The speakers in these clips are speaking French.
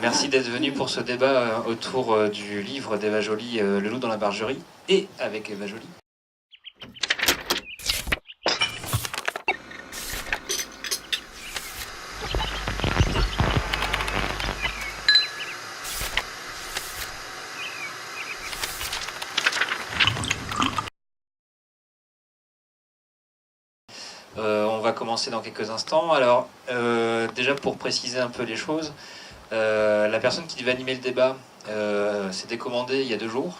Merci d'être venu pour ce débat autour du livre d'Eva Joly, Le loup dans la bergerie, et avec Eva Joly. On va commencer dans quelques instants. Alors, déjà pour préciser un peu les choses, la personne qui devait animer le débat s'était commandée il y a 2 jours.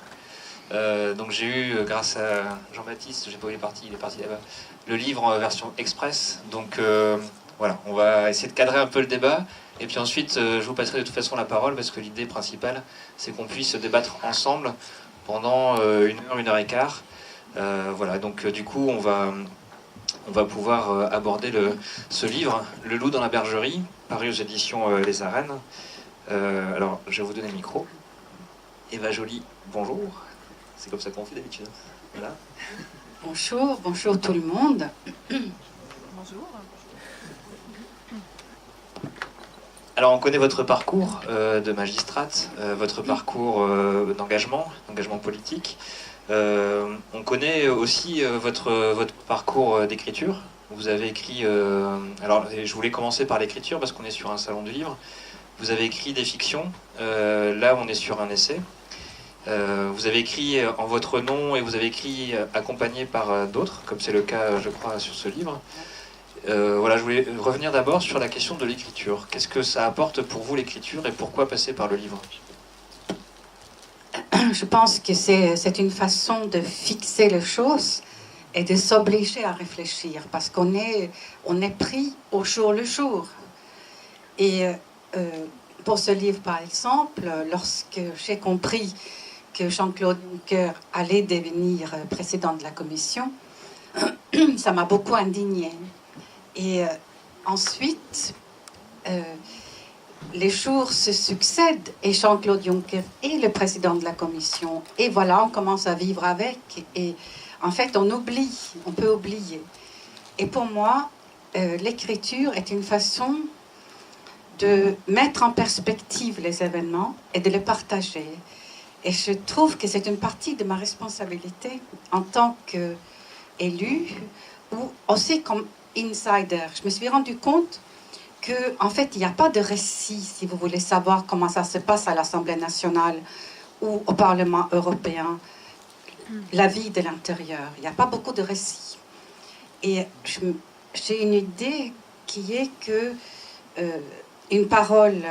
Donc j'ai eu, grâce à Jean-Baptiste, je sais pas où il est parti là-bas, le livre en version express. Donc voilà, on va essayer de cadrer un peu le débat. Et puis ensuite, je vous passerai de toute façon la parole, parce que l'idée principale, c'est qu'on puisse débattre ensemble pendant 1 heure et quart. Voilà, donc du coup, on va pouvoir aborder ce livre, Le loup dans la bergerie, paru aux éditions Les Arènes. Alors, je vais vous donner le micro. Eva Joly, bonjour. C'est comme ça qu'on fait d'habitude. Voilà. Bonjour tout le monde. Bonjour. Alors, on connaît votre parcours de magistrate, votre parcours d'engagement politique. On connaît aussi votre parcours d'écriture. Vous avez écrit... alors, je voulais commencer par l'écriture parce qu'on est sur un salon du livre. Vous avez écrit des fictions. Là, on est sur un essai. Vous avez écrit en votre nom et vous avez écrit accompagné par d'autres, comme c'est le cas, je crois, sur ce livre. Voilà, je voulais revenir d'abord sur la question de l'écriture. Qu'est-ce que ça apporte pour vous l'écriture et pourquoi passer par le livre ? Je pense que c'est une façon de fixer les choses et de s'obliger à réfléchir parce qu'on est pris au jour le jour. Et pour ce livre, par exemple, lorsque j'ai compris que Jean-Claude Juncker allait devenir président de la Commission, ça m'a beaucoup indignée. Et ensuite, les jours se succèdent et Jean-Claude Juncker est le président de la Commission. Et voilà, on commence à vivre avec. Et en fait, on peut oublier. Et pour moi, l'écriture est une façon de mettre en perspective les événements et de les partager. Et je trouve que c'est une partie de ma responsabilité en tant qu'élue ou aussi comme insider. Je me suis rendu compte qu'en fait, il n'y a pas de récit, si vous voulez savoir comment ça se passe à l'Assemblée nationale ou au Parlement européen, la vie de l'intérieur. Il n'y a pas beaucoup de récits. Et j'ai une idée qui est que une parole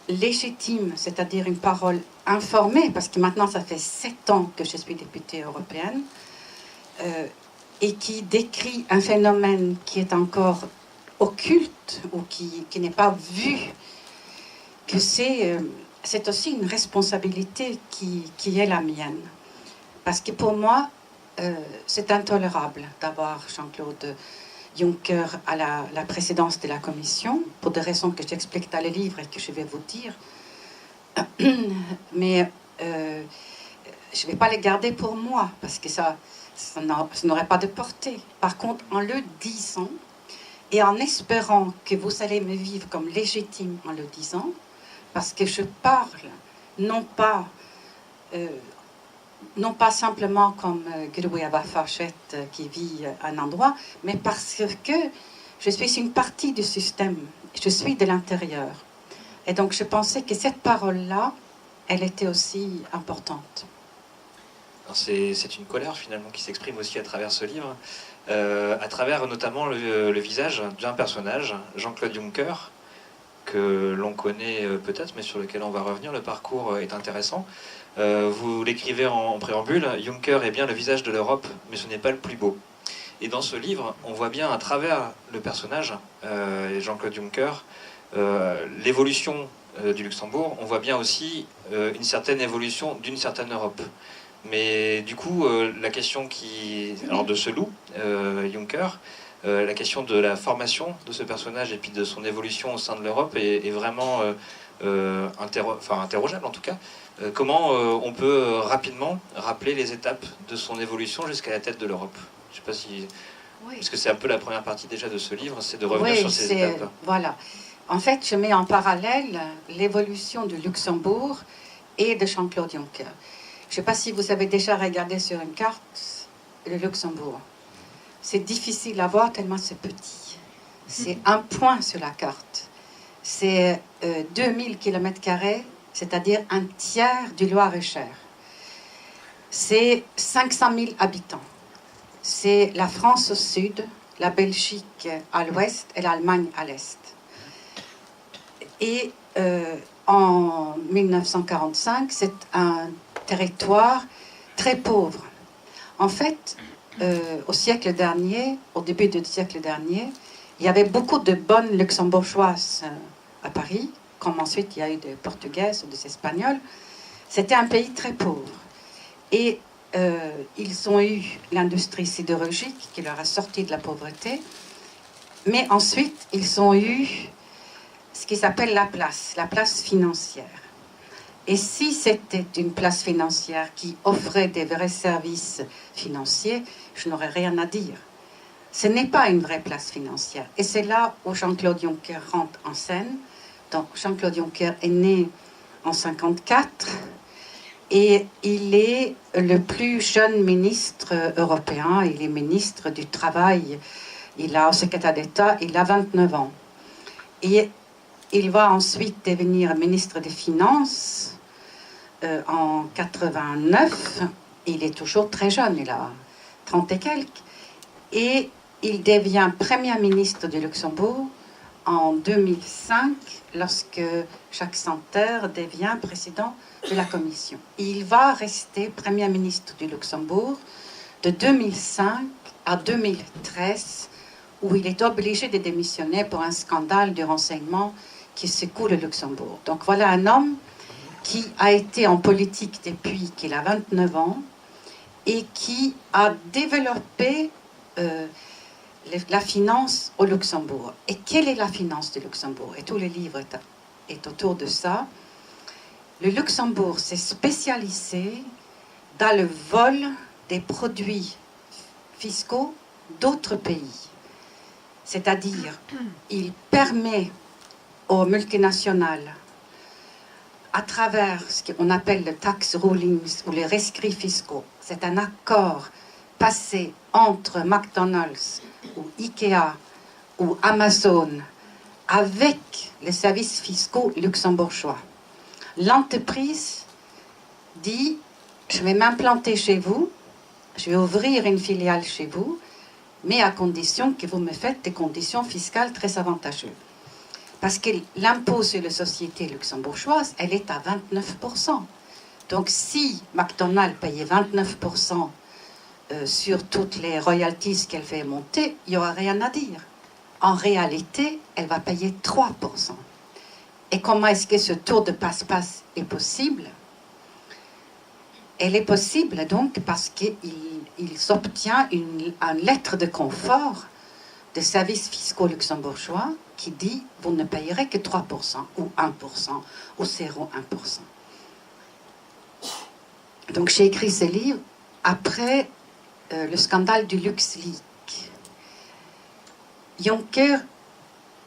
légitime, c'est-à-dire une parole informée, parce que maintenant ça fait 7 ans que je suis députée européenne, et qui décrit un phénomène qui est encore occulte ou qui n'est pas vu, que c'est aussi une responsabilité qui est la mienne. Parce que pour moi, c'est intolérable d'avoir Jean-Claude Juncker à la présidence de la Commission, pour des raisons que j'explique dans le livre et que je vais vous dire. Mais je ne vais pas les garder pour moi, parce que ça n'aurait pas de portée. Par contre, en le disant, et en espérant que vous allez me vivre comme légitime en le disant, parce que je parle non pas simplement comme Grueva Fachette qui vit à un endroit, mais parce que je suis une partie du système, je suis de l'intérieur. Et donc je pensais que cette parole-là, elle était aussi importante. C'est une colère finalement qui s'exprime aussi à travers ce livre, à travers notamment le visage d'un personnage, Jean-Claude Juncker, que l'on connaît peut-être, mais sur lequel on va revenir. Le parcours est intéressant. Vous l'écrivez en préambule, Juncker est bien le visage de l'Europe, mais ce n'est pas le plus beau. Et dans ce livre, on voit bien à travers le personnage, Jean-Claude Juncker, l'évolution du Luxembourg. On voit bien aussi une certaine évolution d'une certaine Europe. Mais du coup, la question de ce loup, Juncker, la question de la formation de ce personnage et puis de son évolution au sein de l'Europe est vraiment interrogeable en tout cas. Comment on peut rapidement rappeler les étapes de son évolution jusqu'à la tête de l'Europe ? Je ne sais pas si... Oui. Parce que c'est un peu la première partie déjà de ce livre, c'est de revenir sur ces étapes. Voilà. En fait, je mets en parallèle l'évolution du Luxembourg et de Jean-Claude Juncker. Je ne sais pas si vous avez déjà regardé sur une carte le Luxembourg. C'est difficile à voir tellement c'est petit. C'est un point sur la carte. C'est 2000 km², c'est-à-dire un tiers du Loir-et-Cher. C'est 500 000 habitants. C'est la France au sud, la Belgique à l'ouest et l'Allemagne à l'est. Et en 1945, c'est un territoire très pauvre. En fait, au siècle dernier, au début du siècle dernier, il y avait beaucoup de bonnes luxembourgeoises à Paris, comme ensuite il y a eu des Portugaises ou des Espagnols. C'était un pays très pauvre. Et ils ont eu l'industrie sidérurgique qui leur a sorti de la pauvreté. Mais ensuite, ils ont eu ce qui s'appelle la place financière. Et si c'était une place financière qui offrait des vrais services financiers, je n'aurais rien à dire. Ce n'est pas une vraie place financière. Et c'est là où Jean-Claude Juncker rentre en scène. Donc Jean-Claude Juncker est né en 1954 et il est le plus jeune ministre européen. Il est ministre du Travail. Il a au secrétaire d'État, il a 29 ans. Et il va ensuite devenir ministre des Finances en 89. Il est toujours très jeune, il a 30 et quelques. Et il devient Premier ministre du Luxembourg en 2005, lorsque Jacques Santer devient président de la Commission. Il va rester Premier ministre du Luxembourg de 2005 à 2013, où il est obligé de démissionner pour un scandale du renseignement qui secoue le Luxembourg. Donc voilà un homme qui a été en politique depuis qu'il a 29 ans et qui a développé la finance au Luxembourg. Et quelle est la finance du Luxembourg? Et tous les livres est autour de ça. Le Luxembourg s'est spécialisé dans le vol des produits fiscaux d'autres pays. C'est-à-dire, il permet aux multinationales, à travers ce qu'on appelle le tax rulings ou les rescrits fiscaux, c'est un accord passé entre McDonald's ou Ikea ou Amazon avec les services fiscaux luxembourgeois. L'entreprise dit, je vais m'implanter chez vous, je vais ouvrir une filiale chez vous, mais à condition que vous me faites des conditions fiscales très avantageuses. Parce que l'impôt sur les sociétés luxembourgeoises, elle est à 29%. Donc si McDonald's payait 29% sur toutes les royalties qu'elle fait monter, il n'y aura rien à dire. En réalité, elle va payer 3%. Et comment est-ce que ce tour de passe-passe est possible? Elle est possible donc parce qu'il s'obtient une lettre de confort des services fiscaux luxembourgeois qui dit vous ne payerez que 3% ou 1% ou 0,1%. Donc j'ai écrit ce livre après le scandale du LuxLeaks. Juncker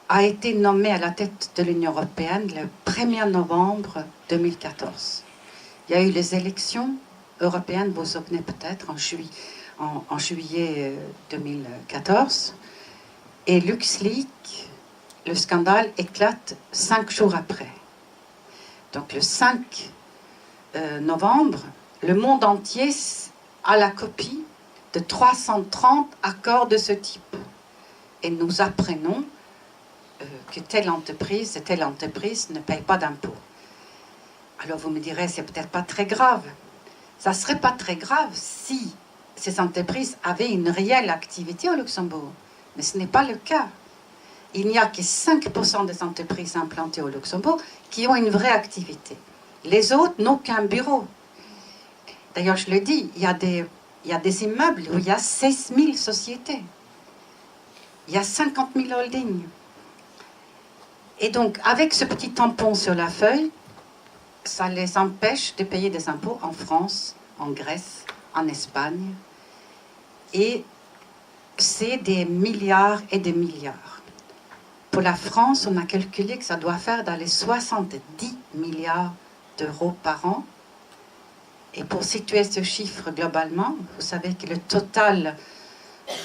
a été nommé à la tête de l'Union européenne le 1er novembre 2014. Il y a eu les élections européennes, vous vous souvenez peut-être, en juillet 2014. Et LuxLeaks, le scandale éclate 5 jours après. Donc le 5 novembre, le monde entier a la copie de 330 accords de ce type. Et nous apprenons que telle entreprise et telle entreprise ne paye pas d'impôts. Alors vous me direz, c'est peut-être pas très grave. Ça serait pas très grave si ces entreprises avaient une réelle activité au Luxembourg. Mais ce n'est pas le cas. Il n'y a que 5% des entreprises implantées au Luxembourg qui ont une vraie activité. Les autres n'ont qu'un bureau. D'ailleurs, je le dis, il y a des immeubles où il y a 16 000 sociétés. Il y a 50 000 holdings. Et donc, avec ce petit tampon sur la feuille, ça les empêche de payer des impôts en France, en Grèce, en Espagne. Et c'est des milliards et des milliards. Pour la France, on a calculé que ça doit faire dans les 70 milliards d'euros par an. Et pour situer ce chiffre globalement, vous savez que le total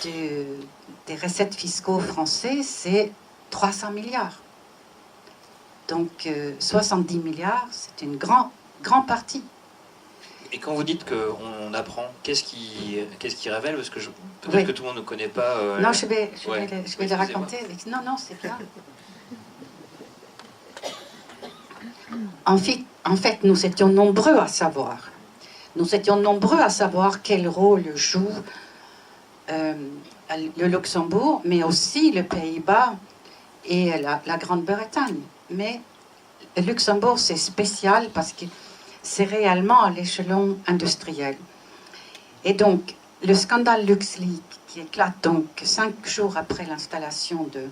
des recettes fiscaux français, c'est 300 milliards. Donc 70 milliards, c'est une grande partie. Et quand vous dites qu'on apprend, qu'est-ce qui révèle? Parce que peut-être que tout le monde ne connaît pas... Non, je vais le raconter. Non, c'est bien. En fait, nous étions nombreux à savoir. Nous étions nombreux à savoir quel rôle joue le Luxembourg, mais aussi le Pays-Bas et la Grande-Bretagne. Mais le Luxembourg, c'est spécial parce que c'est réellement à l'échelon industriel. Et donc, le scandale LuxLeaks, qui éclate donc 5 jours après l'installation de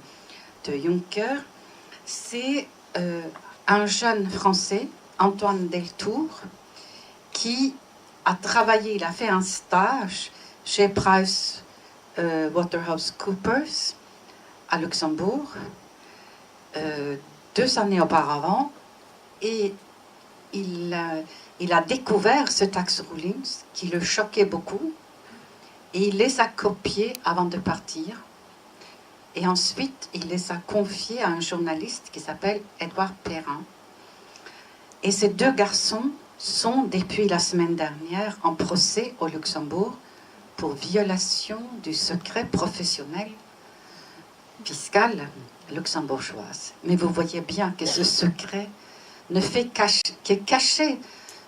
Juncker, c'est un jeune Français, Antoine Deltour, qui a travaillé, il a fait un stage chez PricewaterhouseCoopers à Luxembourg 2 années auparavant, et il a découvert ce tax ruling qui le choquait beaucoup, et il les a copiés avant de partir. Et ensuite, il les a confiés à un journaliste qui s'appelle Édouard Perrin. Et ces 2 garçons sont, depuis la semaine dernière, en procès au Luxembourg pour violation du secret professionnel fiscal luxembourgeoise. Mais vous voyez bien que ce secret ne fait que cacher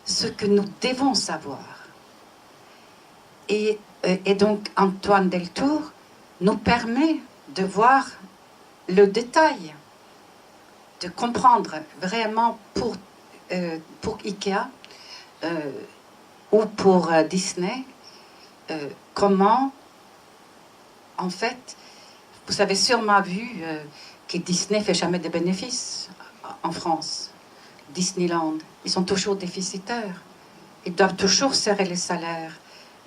ce que nous devons savoir. Et donc, Antoine Deltour nous permet de voir le détail, de comprendre vraiment pour Ikea ou pour Disney comment, en fait, vous avez sûrement vu que Disney ne fait jamais de bénéfices en France. Disneyland, ils sont toujours déficitaires. Ils doivent toujours serrer les salaires,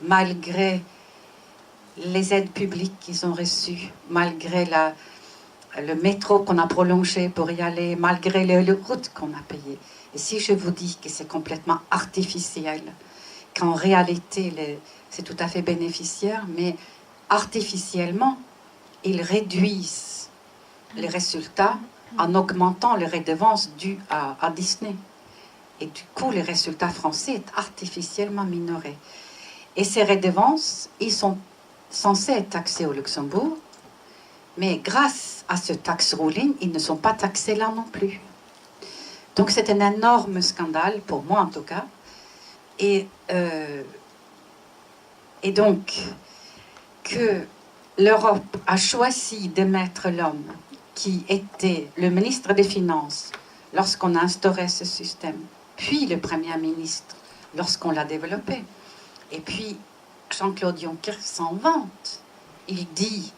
malgré les aides publiques qu'ils ont reçues, malgré le métro qu'on a prolongé pour y aller, malgré les routes qu'on a payées. Et si je vous dis que c'est complètement artificiel, qu'en réalité c'est tout à fait bénéficiaire, mais artificiellement, ils réduisent les résultats en augmentant les redevances dues à Disney. Et du coup, les résultats français sont artificiellement minorés. Et ces redevances, ils sont censés être taxés au Luxembourg, mais grâce à ce tax ruling, ils ne sont pas taxés là non plus. Donc c'est un énorme scandale, pour moi en tout cas. Et donc, que l'Europe a choisi de mettre l'homme qui était le ministre des Finances lorsqu'on a instauré ce système, puis le Premier ministre lorsqu'on l'a développé. Et puis, Jean-Claude Juncker s'en vante. Il dit,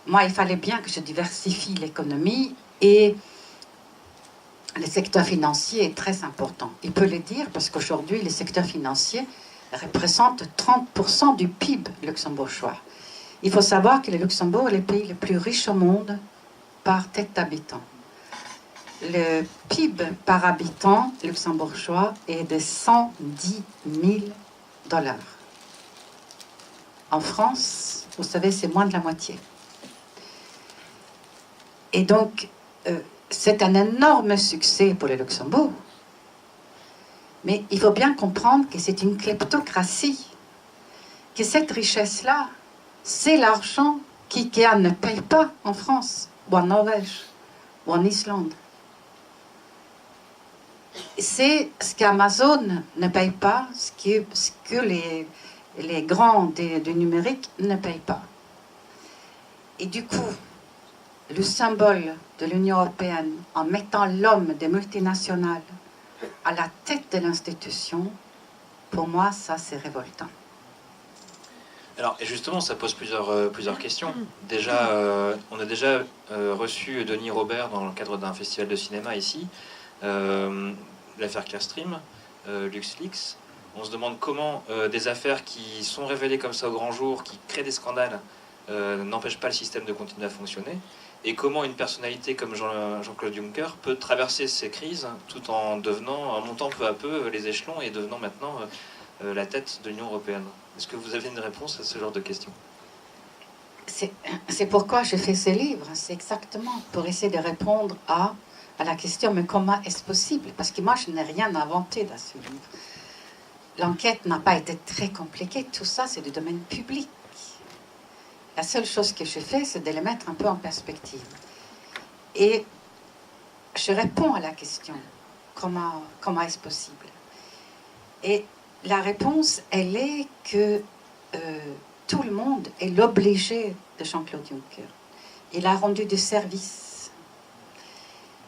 moi, il fallait bien que je diversifie l'économie et le secteur financier est très important. Il peut le dire parce qu'aujourd'hui, le secteur financier représente 30% du PIB luxembourgeois. Il faut savoir que le Luxembourg est le pays le plus riche au monde par tête d'habitant. Le PIB par habitant luxembourgeois est de 110 000 $. En France, vous savez, c'est moins de la moitié. Et donc, c'est un énorme succès pour le Luxembourg. Mais il faut bien comprendre que c'est une kleptocratie, que cette richesse-là, c'est l'argent qu'IKEA ne paye pas en France, ou en Norvège, ou en Islande. C'est ce qu'Amazon ne paye pas, ce que les grands du numérique ne payent pas. Et du coup, le symbole de l'Union européenne, en mettant l'homme des multinationales à la tête de l'institution, pour moi, ça, c'est révoltant. Alors, et justement, ça pose plusieurs questions. Déjà, on a déjà reçu Denis Robert dans le cadre d'un festival de cinéma ici, l'affaire Clearstream, LuxLeaks. On se demande comment des affaires qui sont révélées comme ça au grand jour, qui créent des scandales, n'empêchent pas le système de continuer à fonctionner. et comment une personnalité comme Jean-Claude Juncker peut traverser ces crises tout en montant peu à peu les échelons et devenant maintenant la tête de l'Union européenne. Est-ce que vous avez une réponse à ce genre de questions? C'est pourquoi je fais ce livre. C'est exactement pour essayer de répondre à la question, mais comment est-ce possible? Parce que moi, je n'ai rien inventé dans ce livre. L'enquête n'a pas été très compliquée. Tout ça, c'est du domaine public. La seule chose que je fais, c'est de les mettre un peu en perspective. Et je réponds à la question, comment est-ce possible? Et la réponse, elle est que tout le monde est l'obligé de Jean-Claude Juncker. Il a rendu des services.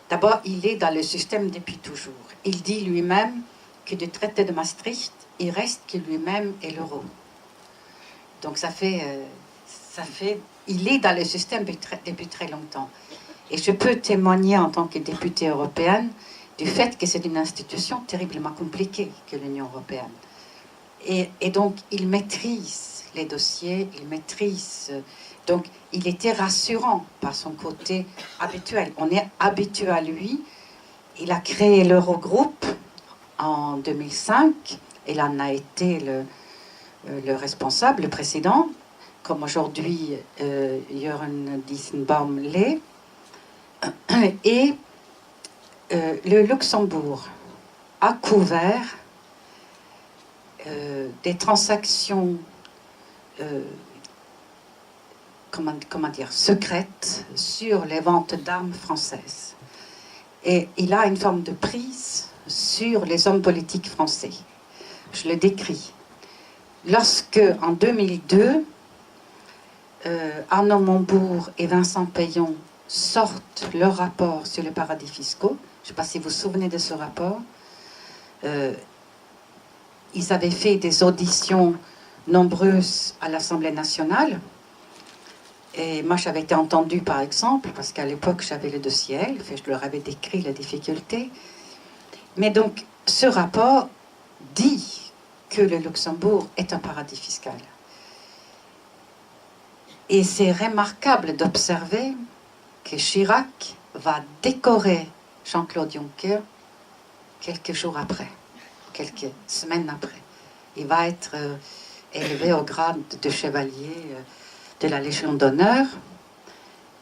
D'abord, il est dans le système depuis toujours. Il dit lui-même que du traité de Maastricht, il reste que lui-même et l'euro. Donc il est dans le système depuis très longtemps. Et je peux témoigner en tant que députée européenne du fait que c'est une institution terriblement compliquée que l'Union européenne. Et donc, il maîtrise les dossiers, il maîtrise... Donc, il était rassurant par son côté habituel. On est habitué à lui. Il a créé l'Eurogroupe en 2005. Il en a été le responsable, le président, comme aujourd'hui Jörn Dijsselbloem l'est. Et le Luxembourg a couvert des transactions secrètes sur les ventes d'armes françaises. Et il a une forme de prise sur les hommes politiques français. Je le décris. Lorsque, en 2002, Arnaud Montebourg et Vincent Payon sortent leur rapport sur les paradis fiscaux, je ne sais pas si vous vous souvenez de ce rapport, ils avaient fait des auditions nombreuses à l'Assemblée nationale. Et moi, j'avais été entendue, par exemple, parce qu'à l'époque, j'avais le dossier, je leur avais décrit les difficultés. Mais donc, ce rapport dit que le Luxembourg est un paradis fiscal. Et c'est remarquable d'observer que Chirac va décorer Jean-Claude Juncker quelques jours après, quelques semaines après. Il va être élevé au grade de chevalier de la Légion d'honneur.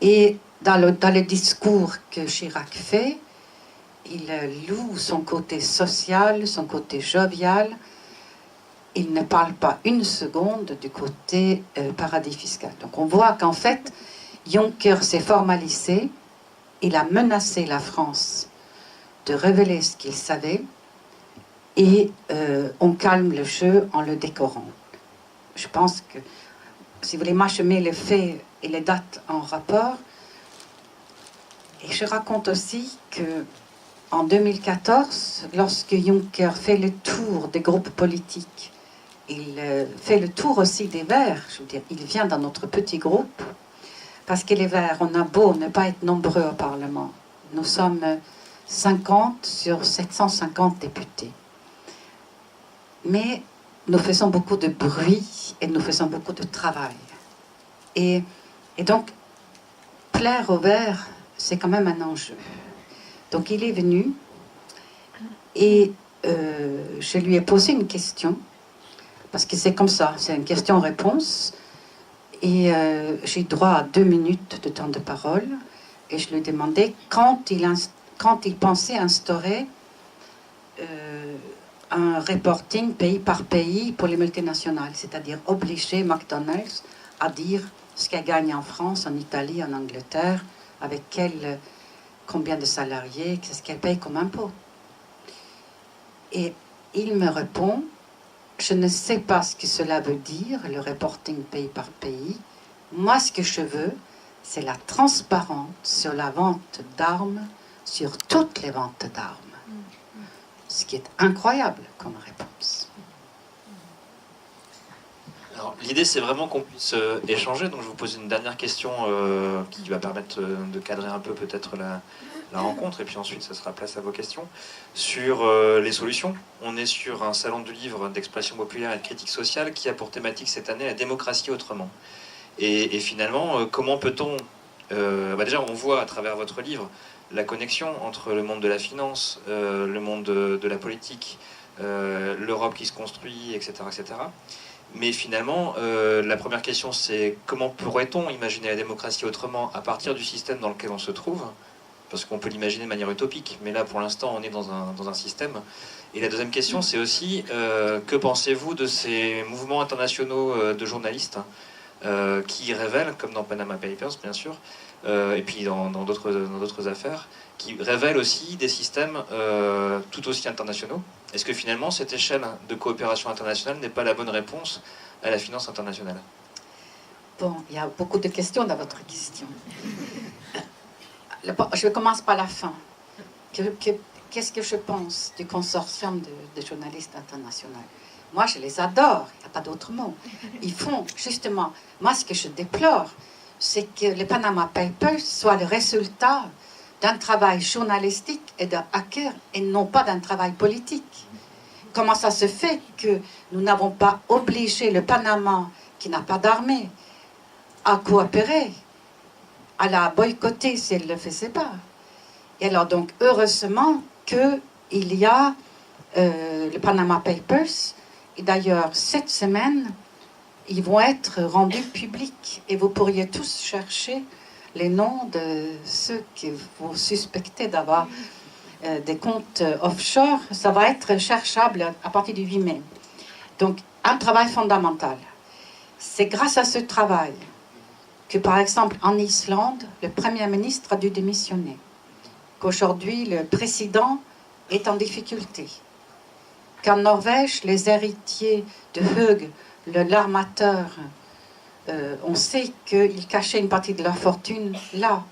Et dans le discours que Chirac fait, il loue son côté social, son côté jovial. Il ne parle pas une seconde du côté paradis fiscal. Donc on voit qu'en fait, Juncker s'est formalisé. Il a menacé la France de révéler ce qu'il savait. Et on calme le jeu en le décorant. Je pense que, si vous voulez, moi je mets les faits et les dates en rapport. Et je raconte aussi que en 2014, lorsque Juncker fait le tour des groupes politiques, il fait le tour aussi des Verts. Je veux dire, il vient dans notre petit groupe, parce que les Verts, on a beau ne pas être nombreux au Parlement. Nous sommes 50 sur 750 députés. Mais nous faisons beaucoup de bruit et nous faisons beaucoup de travail. Et donc, plaire aux Verts, c'est quand même un enjeu. Donc il est venu et je lui ai posé une question, parce que c'est comme ça, c'est une question-réponse, et j'ai droit à 2 minutes de temps de parole, et je lui ai demandé quand il pensait instaurer un reporting pays par pays pour les multinationales, c'est-à-dire obliger McDonald's à dire ce qu'elle gagne en France, en Italie, en Angleterre, avec combien de salariés, qu'est-ce qu'elle paye comme impôt. Et il me répond, je ne sais pas ce que cela veut dire, le reporting pays par pays. Moi, ce que je veux, c'est la transparence sur la vente d'armes, sur toutes les ventes d'armes. Ce qui est incroyable comme réponse. Alors, l'idée, c'est vraiment qu'on puisse échanger. Donc, je vous pose une dernière question qui va permettre de cadrer un peu peut-être la rencontre. Et puis ensuite, ça sera place à vos questions. Sur les solutions, on est sur un salon du livre d'expression populaire et de critique sociale qui a pour thématique cette année la démocratie autrement. Et finalement, comment peut-on déjà, on voit à travers votre livre la connexion entre le monde de la finance, le monde de la politique, l'Europe qui se construit, etc., etc. Mais finalement, la première question, c'est comment pourrait-on imaginer la démocratie autrement à partir du système dans lequel on se trouve? Parce qu'on peut l'imaginer de manière utopique, mais là, pour l'instant, on est dans un système. Et la deuxième question, c'est aussi, que pensez-vous de ces mouvements internationaux de journalistes qui révèlent, comme dans Panama Papers, bien sûr, et puis dans d'autres affaires, qui révèlent aussi des systèmes tout aussi internationaux? Est-ce que finalement, cette échelle de coopération internationale n'est pas la bonne réponse à la finance internationale? Bon, il y a beaucoup de questions dans votre question. Je commence par la fin. Qu'est-ce que je pense du consortium de journalistes internationaux? Moi, je les adore, il n'y a pas d'autre mot. Ils font, justement, moi, ce que je déplore, c'est que les Panama Papers soient le résultat d'un travail journalistique et d'un hacker, et non pas d'un travail politique. Comment ça se fait que nous n'avons pas obligé le Panama, qui n'a pas d'armée, à coopérer, à la boycotter si elle ne le faisait pas? Et alors, donc, heureusement qu'il y a le Panama Papers. Et d'ailleurs, cette semaine, ils vont être rendus publics. Et vous pourriez tous chercher les noms de ceux que vous suspectez d'avoir des comptes offshore. Ça va être cherchable à partir du 8 mai. Donc, un travail fondamental. C'est grâce à ce travail que, par exemple, en Islande, le Premier ministre a dû démissionner. Qu'aujourd'hui, le président est en difficulté. Qu'en Norvège, les héritiers de Höegh, l'armateur, on sait qu'ils cachaient une partie de leur fortune là,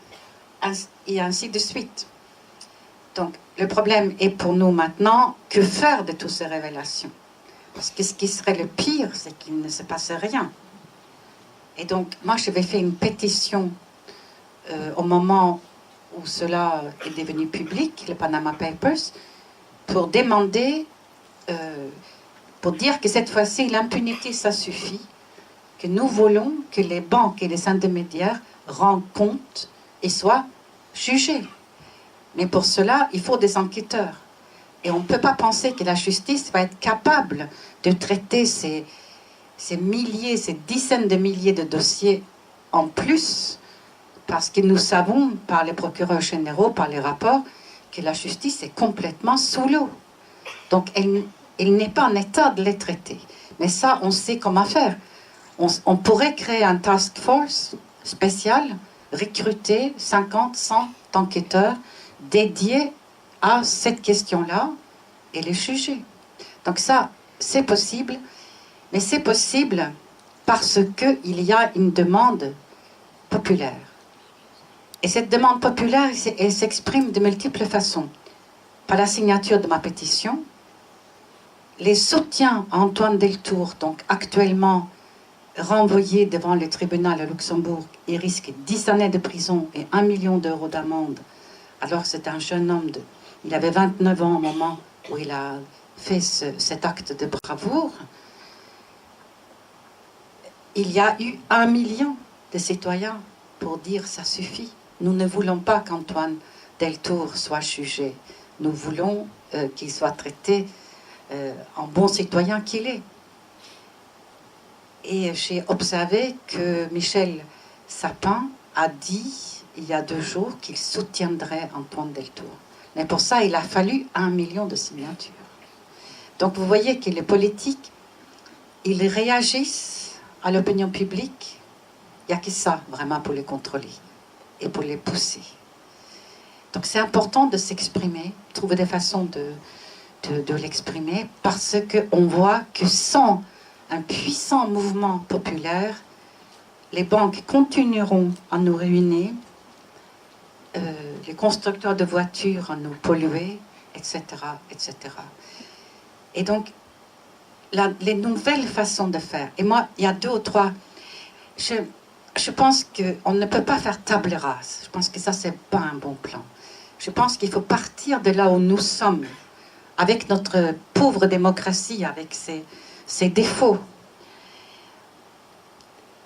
et ainsi de suite. Donc, le problème est pour nous maintenant, que faire de toutes ces révélations? Parce que ce qui serait le pire, c'est qu'il ne se passe rien. Et donc, moi, j'avais fait une pétition au moment où cela est devenu public, le Panama Papers, pour demander, pour dire que cette fois-ci, l'impunité, ça suffit, que nous voulons que les banques et les intermédiaires rendent compte et soient jugés. Mais pour cela, il faut des enquêteurs. Et on ne peut pas penser que la justice va être capable de traiter ces milliers, ces dizaines de milliers de dossiers en plus, parce que nous savons, par les procureurs généraux, par les rapports, que la justice est complètement sous l'eau. Donc, elle n'est pas en état de les traiter. Mais ça, on sait comment faire. On pourrait créer un task force spécial, recruter 50, 100 enquêteurs dédiés à cette question-là et les juger. Donc ça, c'est possible, mais c'est possible parce qu'il y a une demande populaire. Et cette demande populaire, elle s'exprime de multiples façons. Par la signature de ma pétition, les soutiens à Antoine Deltour, donc actuellement renvoyé devant le tribunal à Luxembourg, il risque 10 années de prison et 1 million d'euros d'amende. Alors c'est un jeune homme, il avait 29 ans au moment où il a fait cet acte de bravoure. Il y a eu 1 million de citoyens pour dire ça suffit. Nous ne voulons pas qu'Antoine Deltour soit jugé. Nous voulons qu'il soit traité en bon citoyen qu'il est. Et j'ai observé que Michel Sapin a dit, il y a 2 jours, qu'il soutiendrait Antoine Deltour. Mais pour ça, il a fallu 1 million de signatures. Donc vous voyez que les politiques, ils réagissent à l'opinion publique. Il n'y a que ça, vraiment, pour les contrôler et pour les pousser. Donc c'est important de s'exprimer, trouver des façons de l'exprimer, parce qu'on voit que sans un puissant mouvement populaire, les banques continueront à nous ruiner, les constructeurs de voitures à nous polluer, etc., etc. Et donc, les nouvelles façons de faire, et moi, il y a 2 ou 3, je pense qu'on ne peut pas faire table rase. Je pense que ça, c'est pas un bon plan. Je pense qu'il faut partir de là où nous sommes, avec notre pauvre démocratie, avec ses défauts.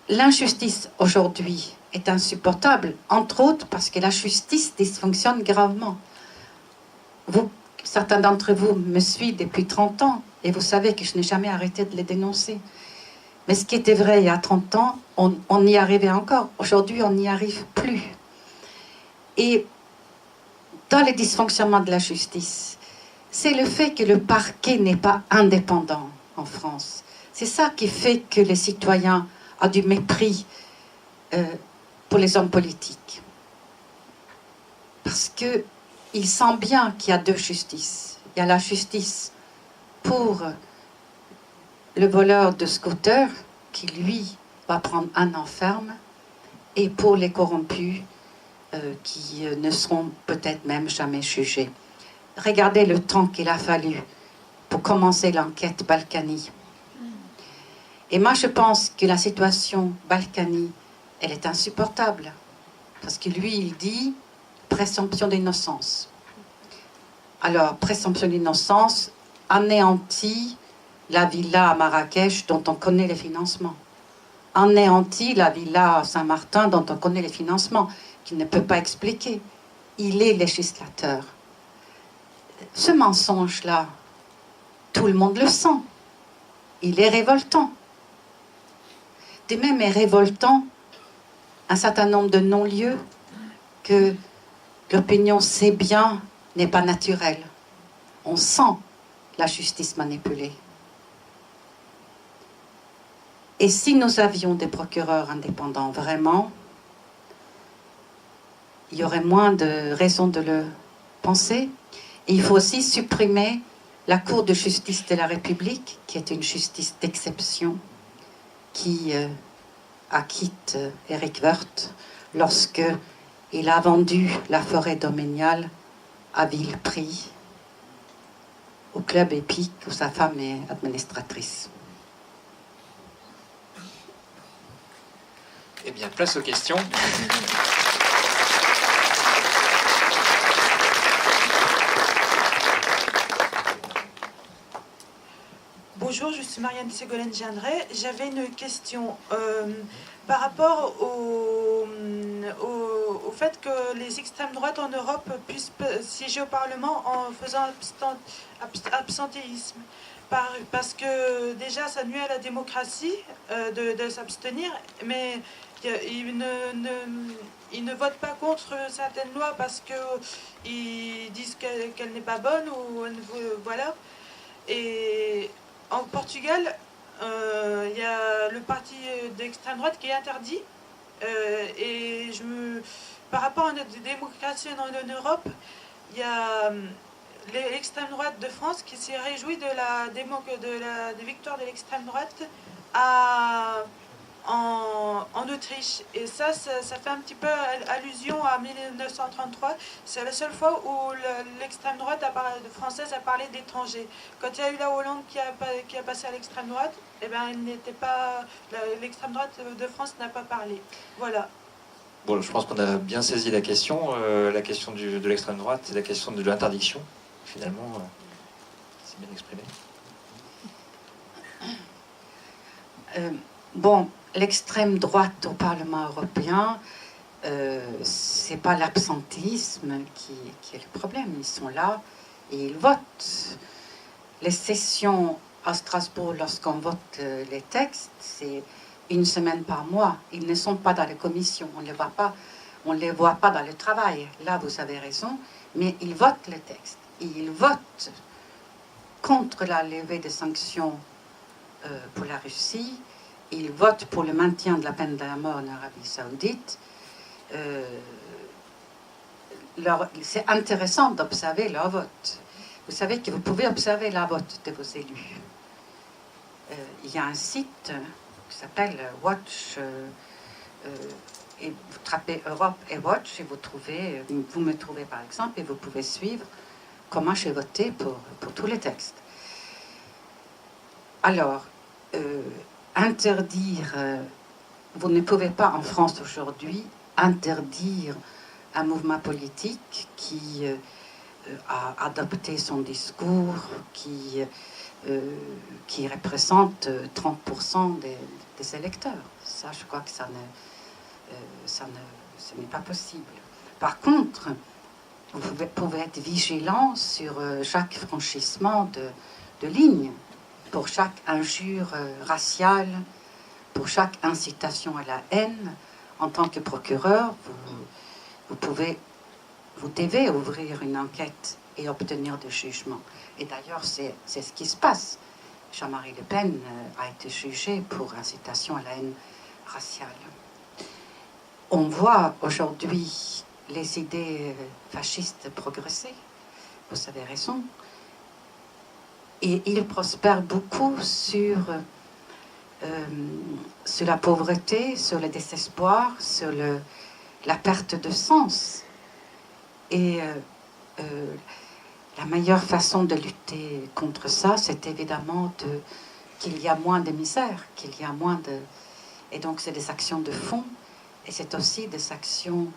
L'injustice aujourd'hui est insupportable, entre autres parce que la justice dysfonctionne gravement. Certains d'entre vous me suivent depuis 30 ans et vous savez que je n'ai jamais arrêté de les dénoncer. Mais ce qui était vrai il y a 30 ans, on y arrivait encore. Aujourd'hui, on n'y arrive plus. Et dans les dysfonctionnements de la justice, c'est le fait que le parquet n'est pas indépendant en France. C'est ça qui fait que les citoyens ont du mépris pour les hommes politiques. Parce qu'ils sentent bien qu'il y a deux justices. Il y a la justice pour le voleur de scooter, qui lui va prendre un an ferme, et pour les corrompus qui ne seront peut-être même jamais jugés. Regardez le temps qu'il a fallu pour commencer l'enquête Balkany. Et moi, je pense que la situation Balkany, elle est insupportable. Parce que lui, il dit présomption d'innocence. Alors, présomption d'innocence anéantit la villa à Marrakech dont on connaît les financements. Anéantit la villa à Saint-Martin dont on connaît les financements, qu'il ne peut pas expliquer. Il est législateur. Ce mensonge-là, tout le monde le sent. Il est révoltant. De même est révoltant un certain nombre de non-lieux que l'opinion sait bien n'est pas naturelle. On sent la justice manipulée. Et si nous avions des procureurs indépendants, vraiment, il y aurait moins de raisons de le penser. Et il faut aussi supprimer la Cour de justice de la République, qui est une justice d'exception, qui acquitte Éric Woerth lorsque il a vendu la forêt domaniale à vil prix au club épique où sa femme est administratrice. Eh bien, place aux questions. Bonjour, je suis Marianne Ségolène-Gendret. J'avais une question par rapport au fait que les extrêmes droites en Europe puissent siéger au Parlement en faisant absentéisme. Parce que déjà, ça nuit à la démocratie de s'abstenir, mais ils ne votent pas contre certaines lois parce qu'ils disent qu'elle n'est pas bonne ou voilà. Et en Portugal, il y a le parti d'extrême droite qui est interdit. Et par rapport à notre démocratie en Europe, il y a l'extrême droite de France qui s'est réjouie de la victoire de l'extrême droite en Autriche. Et ça fait un petit peu allusion à 1933. C'est la seule fois où l'extrême droite française a parlé d'étrangers. Quand il y a eu la Hollande qui a passé à l'extrême droite, eh ben, l'extrême droite de France n'a pas parlé. Voilà. Bon, je pense qu'on a bien saisi la question. La question de l'extrême droite, c'est la question de l'interdiction. Finalement, c'est bien exprimé. Bon, l'extrême droite au Parlement européen, c'est pas l'absentéisme qui est le problème. Ils sont là et ils votent. Les sessions à Strasbourg, lorsqu'on vote les textes, c'est une semaine par mois. Ils ne sont pas dans les commissions, on ne les voit pas dans le travail. Là, vous avez raison, mais ils votent les textes. Et ils votent contre la levée des sanctions pour la Russie. Ils votent pour le maintien de la peine de la mort en Arabie Saoudite. C'est intéressant d'observer leur vote. Vous savez que vous pouvez observer la vote de vos élus. Il y a un site qui s'appelle Watch, et vous tapez Europe et Watch et vous me trouvez par exemple, et vous pouvez suivre comment j'ai voté pour tous les textes. Alors, interdire, vous ne pouvez pas en France aujourd'hui interdire un mouvement politique qui a adopté son discours, qui représente 30% des électeurs. Ça, je crois que ça ce n'est pas possible. Par contre, vous pouvez être vigilant sur chaque franchissement de ligne, pour chaque injure raciale, pour chaque incitation à la haine. En tant que procureur, vous devez ouvrir une enquête et obtenir des jugements. Et d'ailleurs, c'est ce qui se passe. Jean-Marie Le Pen a été jugé pour incitation à la haine raciale. On voit aujourd'hui les idées fascistes progresser, vous avez raison, et ils prospèrent beaucoup sur la pauvreté, sur le désespoir, sur la perte de sens. Et la meilleure façon de lutter contre ça, c'est évidemment qu'il y a moins de misère, qu'il y a moins de... Et donc c'est des actions de fond, et c'est aussi des actions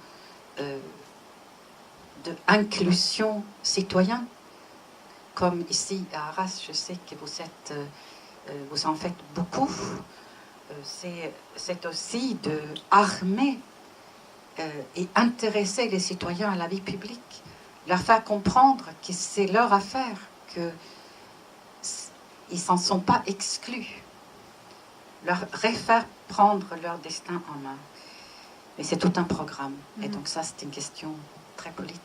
d'inclusion citoyenne. Comme ici à Arras, je sais que vous en faites beaucoup. C'est aussi de armer et intéresser les citoyens à la vie publique, leur faire comprendre que c'est leur affaire, qu'ils ne s'en sont pas exclus, leur refaire prendre leur destin en main. Mais c'est tout un programme. Et donc ça, c'est une question très politique.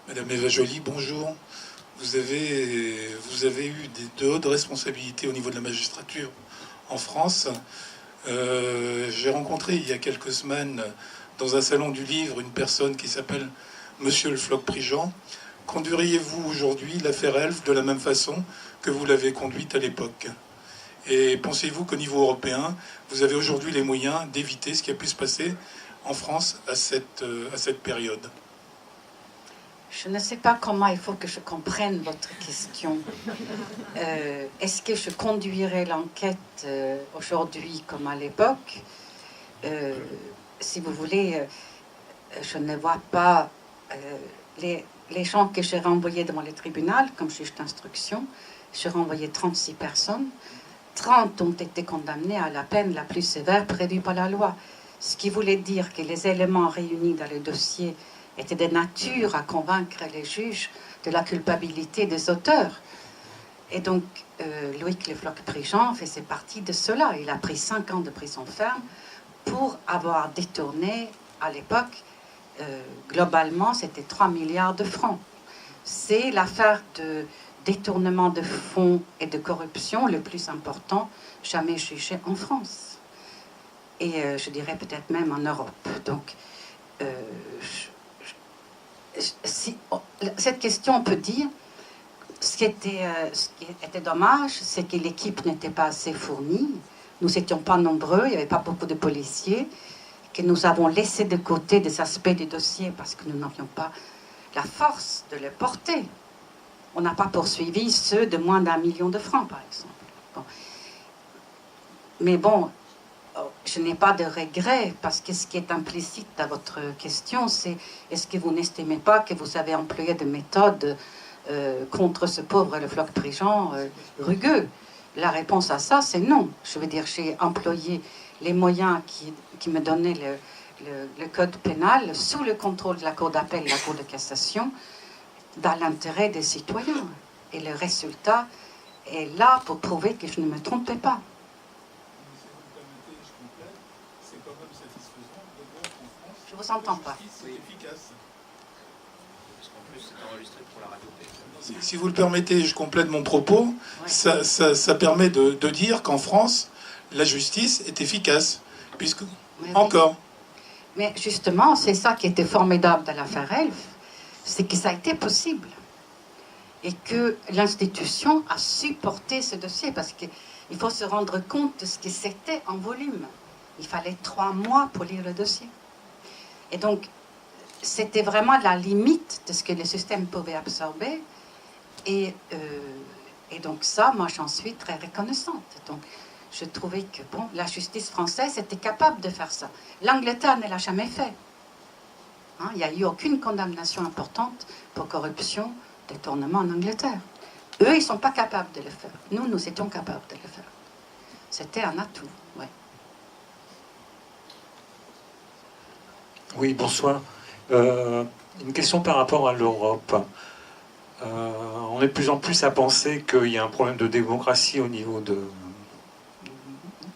Madame Eva Joly, bonjour. Vous avez eu de hautes responsabilités au niveau de la magistrature en France. J'ai rencontré il y a quelques semaines dans un salon du livre une personne qui s'appelle Monsieur le Floch-Prigent. Conduiriez-vous aujourd'hui l'affaire Elf de la même façon que vous l'avez conduite à l'époque? Et pensez-vous qu'au niveau européen, vous avez aujourd'hui les moyens d'éviter ce qui a pu se passer en France à cette période? Je ne sais pas comment il faut que je comprenne votre question. Est-ce que je conduirai l'enquête aujourd'hui comme à l'époque? Si vous voulez, je ne vois pas les gens que j'ai renvoyés devant le tribunal comme juge d'instruction. J'ai renvoyé 36 personnes. 30 ont été condamnés à la peine la plus sévère prévue par la loi. Ce qui voulait dire que les éléments réunis dans le dossier étaient de nature à convaincre les juges de la culpabilité des auteurs. Et donc, Loïc Le Floch-Prigent faisait partie de cela. Il a pris 5 ans de prison ferme pour avoir détourné, à l'époque, globalement, c'était 3 milliards de francs. C'est l'affaire de détournement de fonds et de corruption le plus important jamais jugé en France. Et je dirais peut-être même en Europe. Donc, cette question, on peut dire, ce qui était dommage, c'est que l'équipe n'était pas assez fournie. Nous n'étions pas nombreux, il n'y avait pas beaucoup de policiers, que nous avons laissé de côté des aspects du dossier parce que nous n'avions pas la force de les porter. On n'a pas poursuivi ceux de moins d'1 million de francs, par exemple. Bon. Mais bon, je n'ai pas de regret, parce que ce qui est implicite dans votre question, c'est est-ce que vous n'estimez pas que vous avez employé des méthodes contre ce pauvre Le Floch-Prigent rugueux? La réponse à ça, c'est non. Je veux dire, j'ai employé les moyens qui me donnaient le code pénal sous le contrôle de la Cour d'appel et la Cour de cassation, dans l'intérêt des citoyens. Et le résultat est là pour prouver que je ne me trompais pas. Je vous entends pas. Si vous le permettez, je complète mon propos. Ouais. Ça permet de dire qu'en France, la justice est efficace. Puisque... Mais encore. oui. Mais justement, c'est ça qui était formidable dans l'affaire Elf, c'est que ça a été possible. Et que l'institution a supporté ce dossier, parce qu'il faut se rendre compte de ce que c'était en volume. Il fallait 3 mois pour lire le dossier. Et donc, c'était vraiment la limite de ce que le système pouvait absorber. Et donc ça, moi, j'en suis très reconnaissante. Donc, je trouvais que, bon, la justice française était capable de faire ça. L'Angleterre ne l'a jamais fait. Hein, il n'y a eu aucune condamnation importante pour corruption, détournement en Angleterre. Eux, ils ne sont pas capables de le faire. Nous, nous étions capables de le faire. C'était un atout, ouais. Oui, bonsoir. Une question par rapport à l'Europe. On est de plus en plus à penser qu'il y a un problème de démocratie au niveau de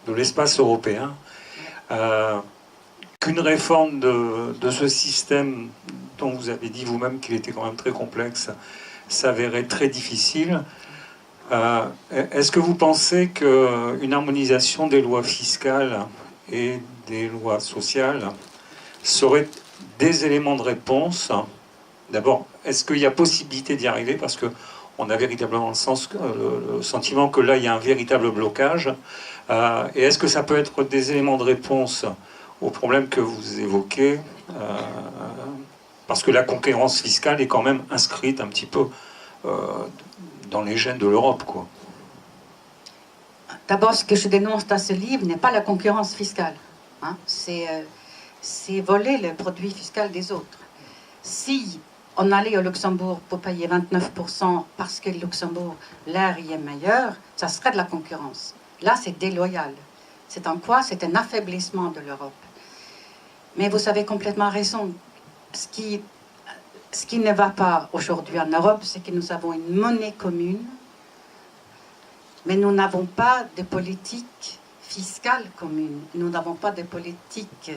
l'espace européen. Qu'une réforme de ce système, dont vous avez dit vous-même qu'il était quand même très complexe, s'avérait très difficile. Est-ce que vous pensez qu'une harmonisation des lois fiscales et des lois sociales serait des éléments de réponse? D'abord, est-ce qu'il y a possibilité d'y arriver? Parce qu'on a véritablement le sentiment que là, il y a un véritable blocage. Et est-ce que ça peut être des éléments de réponse aux problèmes que vous évoquez? Parce que la concurrence fiscale est quand même inscrite un petit peu dans les gènes de l'Europe, quoi. D'abord, ce que je dénonce dans ce livre n'est pas la concurrence fiscale. Hein. C'est voler le produit fiscal des autres. Si on allait au Luxembourg pour payer 29% parce que le Luxembourg, l'air y est meilleur, ça serait de la concurrence. Là, c'est déloyal. C'est en quoi? C'est un affaiblissement de l'Europe. Mais vous avez complètement raison. Ce qui ne va pas aujourd'hui en Europe, c'est que nous avons une monnaie commune, mais nous n'avons pas de politique fiscale commune. Nous n'avons pas de politique